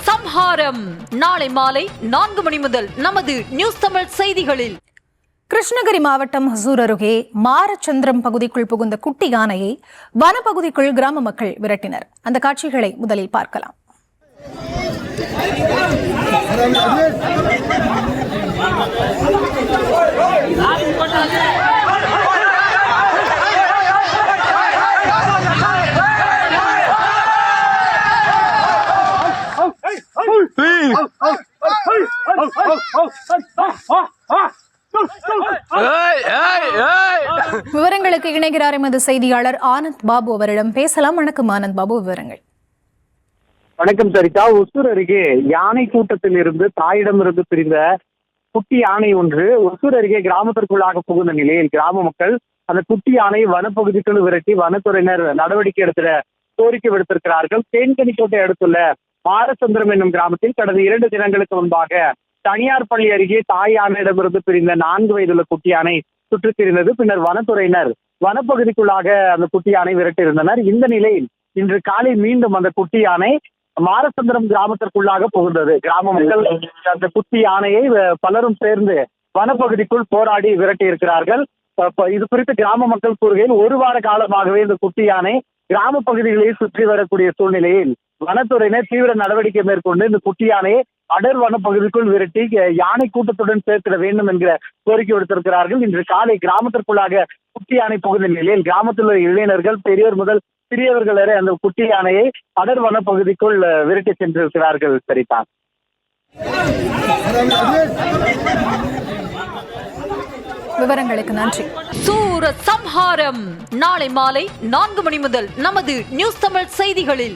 சம்ஹாரம் நாளை மாலை 4 மணி முதல் நமது நியூஸ் தமிழ் செய்திகளில். கிருஷ்ணகிரி மாவட்டம் ஹசூர் அருகே மாரச்சந்திரம் பகுதிக்குள் புகுந்த குட்டி யானையை வனப்பகுதிக்குள் கிராம மக்கள் விரட்டினர். அந்த காட்சிகளை முதலில் பார்க்கலாம். விவரங்களுக்கு இணைகிறார் எமது செய்தியாளர் ஆனந்த் பாபு. அவரிடம் பேசலாம். வணக்கம் ஆனந்த் பாபு, விவரங்கள். வணக்கம் சரிதா. ஒசூர் அருகே யானை கூட்டத்தில் இருந்து தாயிடமிருந்து பிரிந்த குட்டி யானை ஒன்று ஒசூர் அருகே கிராமத்திற்குள்ளாக புகுந்த நிலையில் கிராம மக்கள் அந்த குட்டி யானை வனப்பகுதிக்குள் விரட்டி வனத்துறையினர் நடவடிக்கை எடுத்த கோரிக்கை விடுத்திருக்கிறார்கள். தேன்கனிக்கோட்டை அடுத்துள்ள மாரச்சந்திரம் என்னும் கிராமத்தில் கடந்த 2 தினங்களுக்கு முன்பாக தனியார் பள்ளி அருகே தாய் யானையிடமிருந்து பிரிந்த 4 வயதுள்ள குட்டி யானை சுற்றித் திரிந்தது. பின்னர் வனத்துறையினர் வனப்பகுதிக்குள்ளாக அந்த குட்டி யானை விரட்டியிருந்தனர். இந்த நிலையில் இன்று காலை மீண்டும் அந்த குட்டி யானை மாரச்சந்திரம் கிராமத்திற்குள்ளாக புகுந்தது. கிராம மக்கள் அந்த குட்டி யானையை பலரும் சேர்ந்து வனப்பகுதிக்குள் போராடி விரட்டி இருக்கிறார்கள். இது குறித்து கிராம மக்கள் கூறுகையில் 1 வார காலமாகவே இந்த குட்டி யானை கிராம பகுதிகளில் சுற்றி வரக்கூடிய சூழ்நிலையில் வனத்துறையினர் தீவிர நடவடிக்கை மேற்கொண்டு இந்த குட்டி யானையை அடர் வனப்பகுதிக்குள் விரட்டி யானை கூட்டத்துடன் சேர்த்திட வேண்டும் என்கிற கோரிக்கை விடுத்திருக்கிறார்கள். இன்று காலை கிராமத்திற்குள்ளாக குட்டி யானை புகுந்த நிலையில் கிராமத்தில் உள்ள இளைஞர்கள் பெரியோர் முதல் சிறியவர்கள் வரை அந்த குட்டி யானையை அடர் வனப்பகுதிக்குள் விரட்டி சென்றிருக்கிறார்கள். சரிதான். விவரங்களுக்கு நன்றி. சூர சம்ஹாரம் நாளை மாலை 4 மணி முதல் நமது நியூஸ் தமிழ் செய்திகளில்.